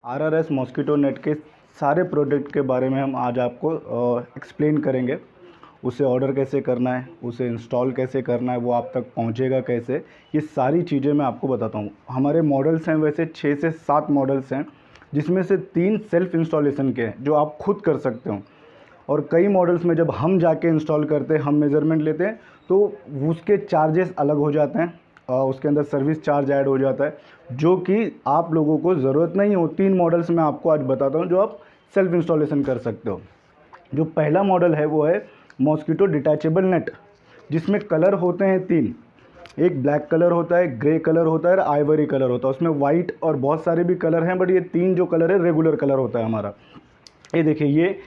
RRS mosquito net के सारे product के बारे में हम आज आपको एक्सप्लेन करेंगे। उसे ऑर्डर कैसे करना है, उसे इंस्टॉल कैसे करना है, वो आप तक पहुंचेगा कैसे, ये सारी चीज़ें मैं आपको बताता हूँ। हमारे मॉडल्स हैं वैसे 6 से 7 मॉडल्स हैं, जिसमें से 3 सेल्फ़ इंस्टॉलेशन के हैं जो आप खुद कर सकते हो, और कई मॉडल्स में जब हम जाके इंस्टॉल करते हैं, हम मेज़रमेंट लेते हैं तो उसके चार्जेस अलग हो जाते हैं। उसके अंदर सर्विस चार्ज ऐड हो जाता है, जो कि आप लोगों को ज़रूरत नहीं हो। 3 मॉडल्स मैं आपको आज बताता हूँ जो आप सेल्फ़ इंस्टॉलेशन कर सकते हो। जो पहला मॉडल है वो है मॉस्किटो डिटैचेबल नेट, जिसमें कलर होते हैं 3। एक ब्लैक कलर होता है, ग्रे कलर होता है और आइवरी कलर होता है। उसमें वाइट और बहुत सारे भी कलर हैं, बट ये 3 जो कलर है रेगुलर कलर होता है हमारा। ये देखिए, ये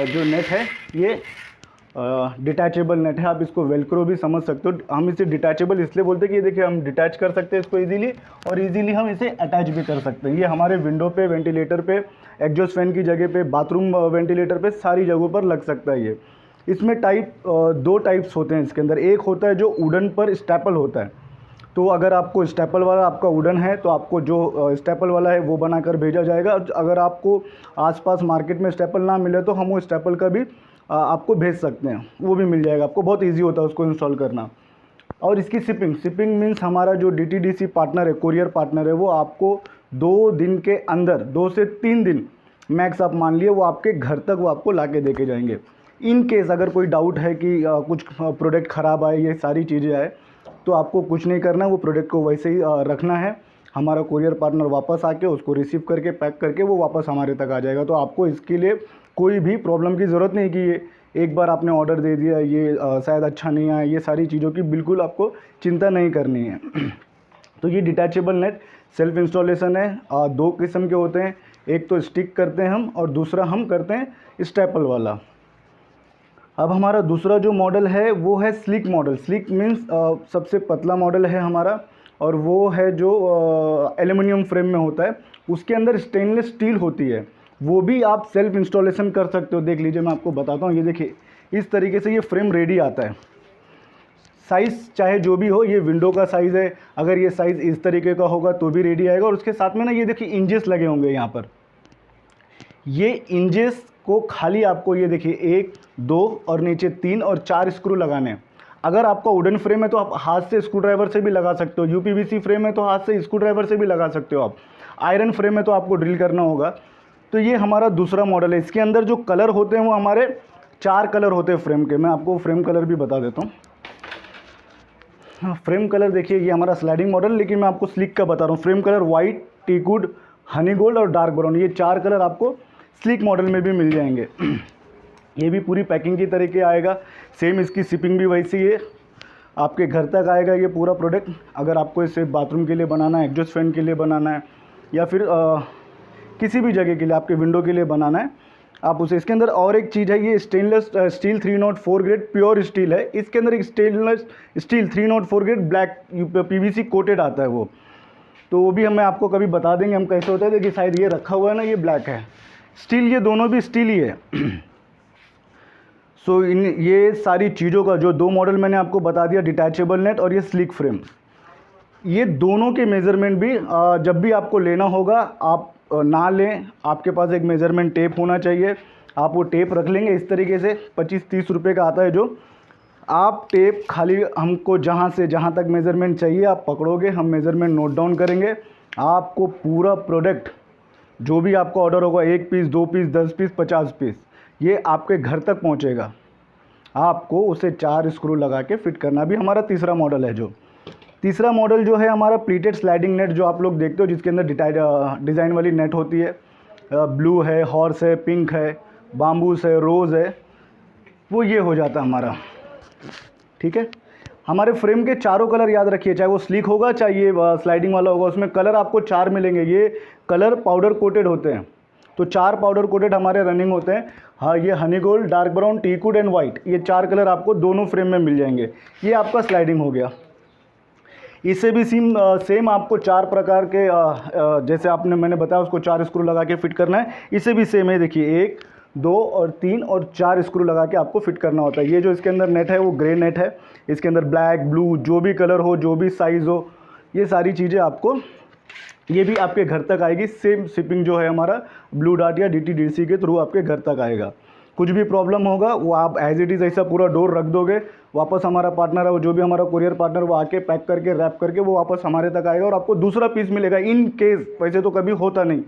जो नेट है ये डिटैचेबल नेट है। आप इसको वेलक्रो भी समझ सकते हो। हम इसे डिटैचेबल इसलिए बोलते हैं कि ये देखिए, हम डिटैच कर सकते हैं इसको इजीली, और इजीली हम इसे अटैच भी कर सकते हैं। ये हमारे विंडो पे, वेंटिलेटर पे, एग्जॉस्ट फैन की जगह पे, बाथरूम वेंटिलेटर पे, सारी जगहों पर लग सकता है ये। इसमें 2 टाइप्स होते हैं इसके अंदर। एक होता है जो वुडन पर स्टेपल होता है, तो अगर आपको स्टेपल वाला आपका वुडन है तो आपको जो स्टेपल वाला है वो बनाकर भेजा जाएगा। अगर आपको आसपास मार्केट में स्टेपल ना मिले तो हम वो स्टेपल का भी आपको भेज सकते हैं, वो भी मिल जाएगा आपको। बहुत इजी होता है उसको इंस्टॉल करना। और इसकी शिपिंग मीन्स हमारा जो DTDC पार्टनर है, कोरियर पार्टनर है, वो आपको 2 दिन के अंदर, 2 से 3 दिन मैक्स आप मान लिए, वो आपके घर तक वो आपको ला के दे के जाएंगे। इन केस अगर कोई डाउट है कि कुछ प्रोडक्ट ख़राब आए, ये सारी चीज़ें आए, तो आपको कुछ नहीं करना, वो प्रोडक्ट को वैसे ही रखना है। हमारा कोरियर पार्टनर वापस आके उसको रिसीव करके, पैक करके वो वापस हमारे तक आ जाएगा। तो आपको इसके लिए कोई भी प्रॉब्लम की ज़रूरत नहीं कि ये एक बार आपने ऑर्डर दे दिया, ये शायद अच्छा नहीं आया, ये सारी चीज़ों की बिल्कुल आपको चिंता नहीं करनी है। तो ये डिटैचेबल नेट सेल्फ इंस्टॉलेशन है। 2 किस्म के होते हैं, एक तो स्टिक करते हैं हम, और दूसरा हम करते हैं स्टेपल वाला। अब हमारा दूसरा जो मॉडल है वो है स्लिक मॉडल। स्लिक मीन्स सबसे पतला मॉडल है हमारा, और वो है जो एल्युमिनियम फ्रेम में होता है। उसके अंदर स्टेनलेस स्टील होती है, वो भी आप सेल्फ इंस्टॉलेशन कर सकते हो। देख लीजिए, मैं आपको बताता हूँ। ये देखिए, इस तरीके से ये फ्रेम रेडी आता है। साइज़ चाहे जो भी हो, ये विंडो का साइज़ है, अगर ये साइज़ इस तरीके का होगा तो भी रेडी आएगा। और उसके साथ में ना ये देखिए इंचेस लगे होंगे यहाँ पर। ये इंचेस को खाली आपको ये देखिए 1, 2 और नीचे 3 और 4 स्क्रू लगाने हैं। अगर आपका वुडन फ्रेम है तो आप हाथ से स्क्रू ड्राइवर से भी लगा सकते हो। UPVC फ्रेम है तो हाथ से स्क्रू ड्राइवर से भी लगा सकते हो आप। आयरन फ्रेम है तो आपको ड्रिल करना होगा। तो ये हमारा दूसरा मॉडल है। इसके अंदर जो कलर होते हैं वो हमारे 4 कलर होते हैं फ्रेम के। मैं आपको फ्रेम कलर भी बता देता हूँ। हाँ, फ्रेम कलर देखिए, ये हमारा स्लाइडिंग मॉडल, लेकिन मैं आपको स्लिक का बता रहा हूँ। Frame colour white, teakwood, Honey gold और डार्क ब्राउन, ये 4 कलर आपको स्लिक मॉडल में भी मिल जाएंगे। ये भी पूरी पैकिंग की तरीके आएगा। सेम इसकी शिपिंग भी वैसी है, आपके घर तक आएगा ये पूरा प्रोडक्ट। अगर आपको इसे बाथरूम के लिए बनाना है, एग्जॉस्ट फैन के लिए बनाना है, या फिर किसी भी जगह के लिए, आपके विंडो के लिए बनाना है, आप उसे। इसके अंदर और एक चीज़ है, ये stainless steel 304 grade pure steel है। इसके अंदर एक stainless steel 304 grade black PVC coated आता है वो, तो वो भी हमें आपको कभी बता देंगे हम कैसे होता है। देखिए शायद ये रखा हुआ है ना, ये ब्लैक है, स्टील, ये दोनों भी स्टील ही है। सो ये सारी चीज़ों का जो 2 मॉडल मैंने आपको बता दिया, डिटैचेबल नेट और ये स्लिक फ्रेम, ये दोनों के मेज़रमेंट भी जब भी आपको लेना होगा आप ना लें, आपके पास एक मेज़रमेंट टेप होना चाहिए। आप वो टेप रख लेंगे इस तरीके से, 25-30 रुपये का आता है जो। आप टेप खाली हमको जहाँ से जहाँ तक मेज़रमेंट चाहिए आप पकड़ोगे, हम मेज़रमेंट नोट डाउन करेंगे। आपको पूरा प्रोडक्ट जो भी आपका ऑर्डर होगा, 1 पीस, 2 पीस, 10 पीस, 50 पीस, ये आपके घर तक पहुँचेगा। आपको उसे 4 स्क्रू लगा के फिट करना भी हमारा तीसरा मॉडल है। जो तीसरा मॉडल जो है हमारा प्लीटेड स्लाइडिंग नेट, जो आप लोग देखते हो, जिसके अंदर डिज़ाइन वाली नेट होती है। ब्लू है, हॉर्स है, पिंक है, बाम्बूस है, रोज़ है, वो ये हो जाता है हमारा। ठीक है, हमारे फ्रेम के चारों कलर याद रखिए, चाहे वो स्लीक होगा चाहे ये स्लाइडिंग वाला होगा, उसमें कलर आपको 4 मिलेंगे। ये कलर पाउडर कोटेड होते हैं, तो 4 पाउडर कोटेड हमारे रनिंग होते हैं। हाँ, ये Honey gold, dark brown, teakwood and white, ये 4 कलर आपको दोनों फ्रेम में मिल जाएंगे। ये आपका स्लाइडिंग हो गया। इसे भी सेम आपको 4 प्रकार के जैसे मैंने बताया उसको 4 स्क्रू लगा के फिट करना है। इसे भी सेम है, देखिए 1, 2 और 3 और 4 स्क्रू लगा के आपको फिट करना होता है। ये जो इसके अंदर नेट है वो ग्रे नेट है। इसके अंदर ब्लैक, ब्लू, जो भी कलर हो, जो भी साइज़ हो, ये सारी चीज़ें आपको ये भी आपके घर तक आएगी। सेम शिपिंग जो है हमारा ब्लू डार्ट या DTDC के थ्रू आपके घर तक आएगा। कुछ भी प्रॉब्लम होगा वो आप एज इट इज़ ऐसा पूरा डोर रख दोगे, वापस हमारा पार्टनर है वो, जो भी हमारा कुरियर पार्टनर, वो आके पैक करके रैप करके वो वापस हमारे तक आएगा और आपको दूसरा पीस मिलेगा इन केस। वैसे तो कभी होता नहीं।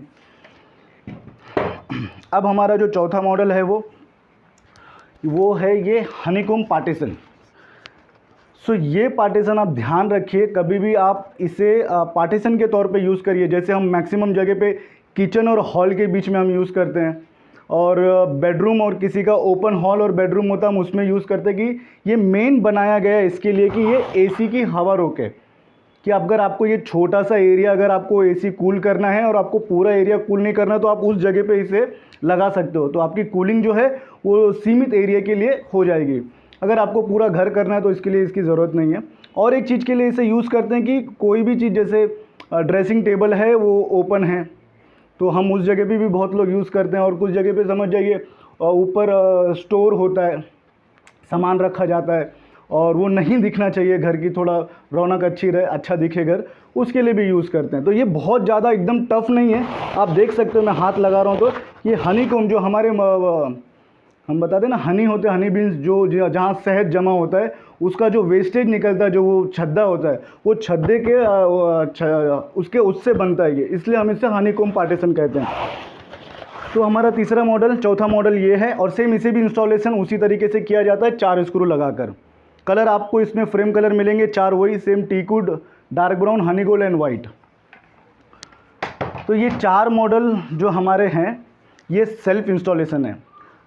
अब हमारा जो चौथा मॉडल है वो है ये हनीकॉम्ब पार्टीशन। सो ये पार्टीशन आप ध्यान रखिए, कभी भी आप इसे पार्टीशन के तौर पे यूज़ करिए। जैसे हम मैक्सिमम जगह पे किचन और हॉल के बीच में हम यूज़ करते हैं, और बेडरूम और किसी का ओपन हॉल और बेडरूम होता है हम उसमें यूज़ करते हैं। कि ये मेन बनाया गया है इसके लिए कि ये AC की हवा रोके, कि अगर आपको ये छोटा सा एरिया, अगर आपको AC कूल करना है और आपको पूरा एरिया कूल नहीं करना, तो आप उस जगह पे इसे लगा सकते हो, तो आपकी कूलिंग जो है वो सीमित एरिया के लिए हो जाएगी। अगर आपको पूरा घर करना है तो इसके लिए इसकी ज़रूरत नहीं है। और एक चीज़ के लिए इसे यूज़ करते हैं कि कोई भी चीज़, जैसे ड्रेसिंग टेबल है वो ओपन है तो हम उस जगह पे भी बहुत लोग यूज़ करते हैं। और कुछ जगह पे समझ जाइए ऊपर स्टोर होता है, सामान रखा जाता है और वो नहीं दिखना चाहिए, घर की थोड़ा रौनक अच्छी रहे, अच्छा दिखे घर, उसके लिए भी यूज़ करते हैं। तो ये बहुत ज़्यादा एकदम टफ़ नहीं है, आप देख सकते हो मैं हाथ लगा रहा हूँ तो ये हनीकॉम्ब जो हमारे हम बताते हैं ना हनी होते हैं, हनी बीन्स जो जहाँ शहद जमा होता है उसका जो वेस्टेज निकलता है, जो वो छद्दा होता है, वो छद्दे के उसके उससे बनता है ये, इसलिए हम इसे हनीकॉम्ब पार्टीशन कहते हैं। तो हमारा तीसरा मॉडल, चौथा मॉडल ये है। और सेम इसे भी इंस्टॉलेशन उसी तरीके से किया जाता है, 4 स्क्रू लगाकर। कलर आपको इसमें फ्रेम कलर मिलेंगे 4, वही same teakwood, dark brown, Honey gold and white. तो ये 4 मॉडल जो हमारे हैं ये सेल्फ इंस्टॉलेशन है।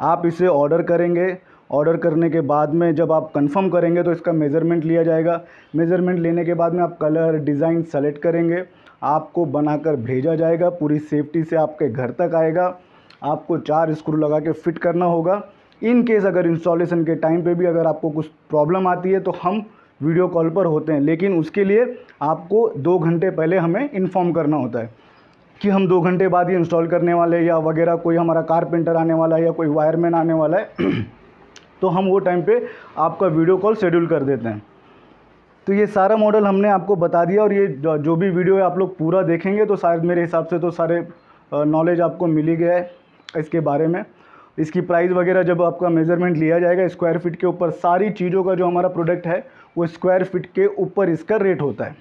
आप इसे ऑर्डर करेंगे, ऑर्डर करने के बाद में जब आप कंफर्म करेंगे तो इसका मेज़रमेंट लिया जाएगा। मेज़रमेंट लेने के बाद में आप कलर डिज़ाइन सेलेक्ट करेंगे, आपको बनाकर भेजा जाएगा, पूरी सेफ्टी से आपके घर तक आएगा। आपको 4 स्क्रू लगा के फिट करना होगा। इन केस अगर इंस्टॉलेशन के टाइम पे भी अगर आपको कुछ प्रॉब्लम आती है तो हम वीडियो कॉल पर होते हैं, लेकिन उसके लिए आपको 2 घंटे पहले हमें इन्फॉर्म करना होता है कि हम 2 घंटे बाद ही इंस्टॉल करने वाले हैं, या वगैरह कोई हमारा कारपेंटर आने वाला है या कोई वायरमैन आने वाला है तो हम वो टाइम पे आपका वीडियो कॉल शेड्यूल कर देते हैं। तो ये सारा मॉडल हमने आपको बता दिया, और ये जो भी वीडियो है आप लोग पूरा देखेंगे तो शायद मेरे हिसाब से तो सारे नॉलेज आपको मिल ही गया है इसके बारे में। इसकी प्राइस वगैरह जब आपका मेज़रमेंट लिया जाएगा स्क्वायर फीट के ऊपर, सारी चीज़ों का जो हमारा प्रोडक्ट है वो स्क्वायर फीट के ऊपर इसका रेट होता है।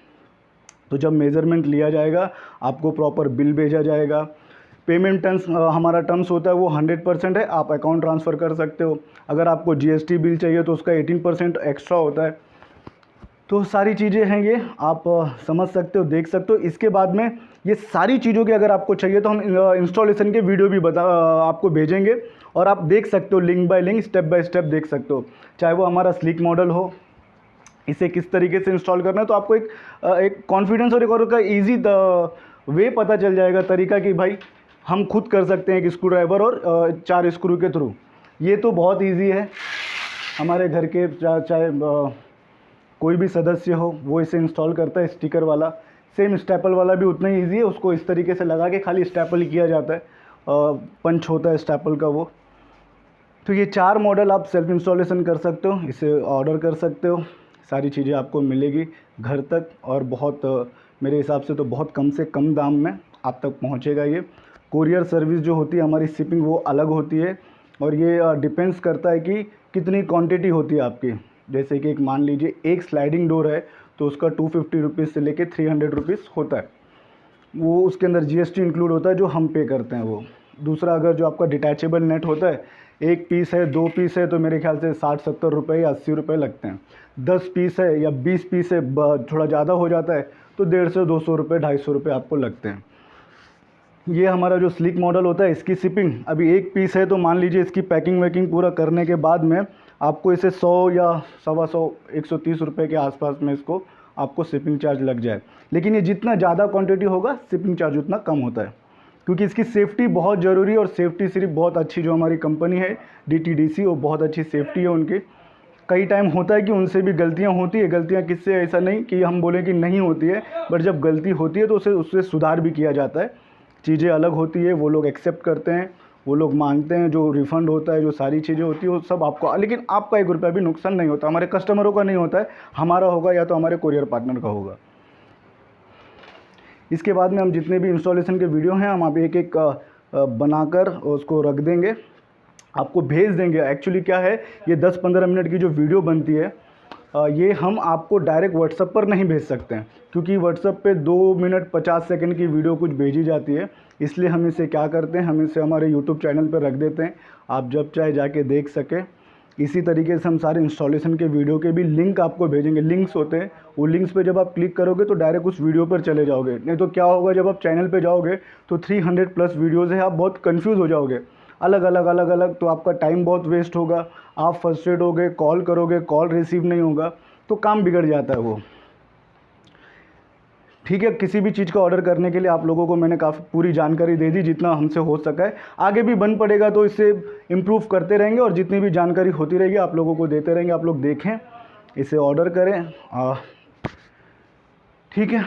तो जब मेज़रमेंट लिया जाएगा आपको प्रॉपर बिल भेजा जाएगा। पेमेंट टर्म्स हमारा टर्म्स होता है वो 100% है, आप अकाउंट ट्रांसफ़र कर सकते हो। अगर आपको GST बिल चाहिए तो उसका 18% एक्स्ट्रा होता है। तो सारी चीज़ें हैं ये, आप समझ सकते हो, देख सकते हो। इसके बाद में ये सारी चीज़ों की अगर आपको चाहिए तो हम इंस्टॉलेशन के वीडियो भी आपको भेजेंगे, और आप देख सकते हो link by link, step by step देख सकते हो। चाहे वो हमारा स्लीक मॉडल हो, इसे किस तरीके से इंस्टॉल करना है, तो आपको एक कॉन्फिडेंस और एक और का ईजी वे पता चल जाएगा, तरीका कि भाई हम खुद कर सकते हैं एक स्क्रू ड्राइवर और 4 स्क्रू के थ्रू। ये तो बहुत ईजी है। हमारे घर के चाहे कोई भी सदस्य हो वो इसे इंस्टॉल करता है। स्टिकर वाला, सेम स्टेपल वाला भी उतना ही ईजी है, उसको इस तरीके से लगा के खाली स्टेपल किया जाता है, पंच होता है स्टेपल का वो। तो ये 4 मॉडल आप सेल्फ इंस्टॉलेशन कर सकते हो, इसे ऑर्डर कर सकते हो, सारी चीज़ें आपको मिलेगी घर तक, और बहुत मेरे हिसाब से तो बहुत कम से कम दाम में आप तक पहुंचेगा ये। कोरियर सर्विस जो होती है हमारी, शिपिंग वो अलग होती है, और ये डिपेंड्स करता है कि कितनी क्वांटिटी होती है आपकी। जैसे कि एक मान लीजिए एक स्लाइडिंग डोर है तो उसका 250 रुपीज़ से लेके 300 रुपीज़ होता है, वो उसके अंदर GST इंक्लूड होता है जो हम पे करते हैं वो। दूसरा, अगर जो आपका डिटैचेबल नेट होता है, 1 पीस है 2 पीस है तो मेरे ख्याल से 60-70 रुपये या 80 रुपये लगते हैं। 10 पीस है या 20 पीस है, थोड़ा ज़्यादा हो जाता है तो 150-200 रुपये 250 रुपये आपको लगते हैं। ये हमारा जो स्लिक मॉडल होता है इसकी शिपिंग, अभी 1 पीस है तो मान लीजिए इसकी पैकिंग वैकिंग पूरा करने के बाद में आपको इसे 100 या 125 130 रुपये के आसपास में इसको आपको शिपिंग चार्ज लग जाए। लेकिन ये जितना ज़्यादा क्वांटिटी होगा शिपिंग चार्ज उतना कम होता है, क्योंकि इसकी सेफ्टी बहुत ज़रूरी है। और सेफ्टी सिर्फ बहुत अच्छी जो हमारी कंपनी है DTDC, वो बहुत अच्छी सेफ्टी है उनकी। कई टाइम होता है कि उनसे भी गलतियां होती है। गलतियां किससे, ऐसा नहीं कि हम बोलें कि नहीं होती है, बट जब गलती होती है तो उससे सुधार भी किया जाता है। चीज़ें अलग होती है, वो लोग एक्सेप्ट करते हैं, वो लोग मानते हैं, जो रिफ़ंड होता है, जो सारी चीज़ें होती है वो सब आपको, लेकिन आपका 1 रुपया भी नुकसान नहीं होता, हमारे कस्टमरों का नहीं होता है, हमारा होगा या तो हमारे कोरियर पार्टनर का होगा। इसके बाद में हम जितने भी इंस्टॉलेशन के वीडियो हैं हम आप एक एक बनाकर उसको रख देंगे, आपको भेज देंगे। एक्चुअली क्या है, ये 10-15 मिनट की जो वीडियो बनती है ये हम आपको डायरेक्ट व्हाट्सएप पर नहीं भेज सकते हैं, क्योंकि व्हाट्सएप पे 2 मिनट 50 सेकंड की वीडियो कुछ भेजी जाती है। इसलिए हम इसे क्या करते हैं, हम इसे हमारे यूट्यूब चैनल पर रख देते हैं, आप जब चाहे जाके देख सकें। इसी तरीके से हम सारे इंस्टॉलेशन के वीडियो के भी लिंक आपको भेजेंगे। लिंक्स होते हैं, वो लिंक्स पे जब आप क्लिक करोगे तो डायरेक्ट उस वीडियो पर चले जाओगे। नहीं तो क्या होगा, जब आप चैनल पे जाओगे तो 300 प्लस वीडियोज़ है, आप बहुत कंफ्यूज हो जाओगे, अलग अलग, तो आपका टाइम बहुत वेस्ट होगा, आप फ्रस्ट्रेट होगे, कॉल करोगे, कॉल रिसीव नहीं होगा, तो काम बिगड़ जाता है वो। ठीक है, किसी भी चीज़ का ऑर्डर करने के लिए आप लोगों को मैंने काफ़ी पूरी जानकारी दे दी, जितना हमसे हो सका है। आगे भी बन पड़ेगा तो इससे इम्प्रूव करते रहेंगे, और जितनी भी जानकारी होती रहेगी आप लोगों को देते रहेंगे। आप लोग देखें, इसे ऑर्डर करें। ठीक है।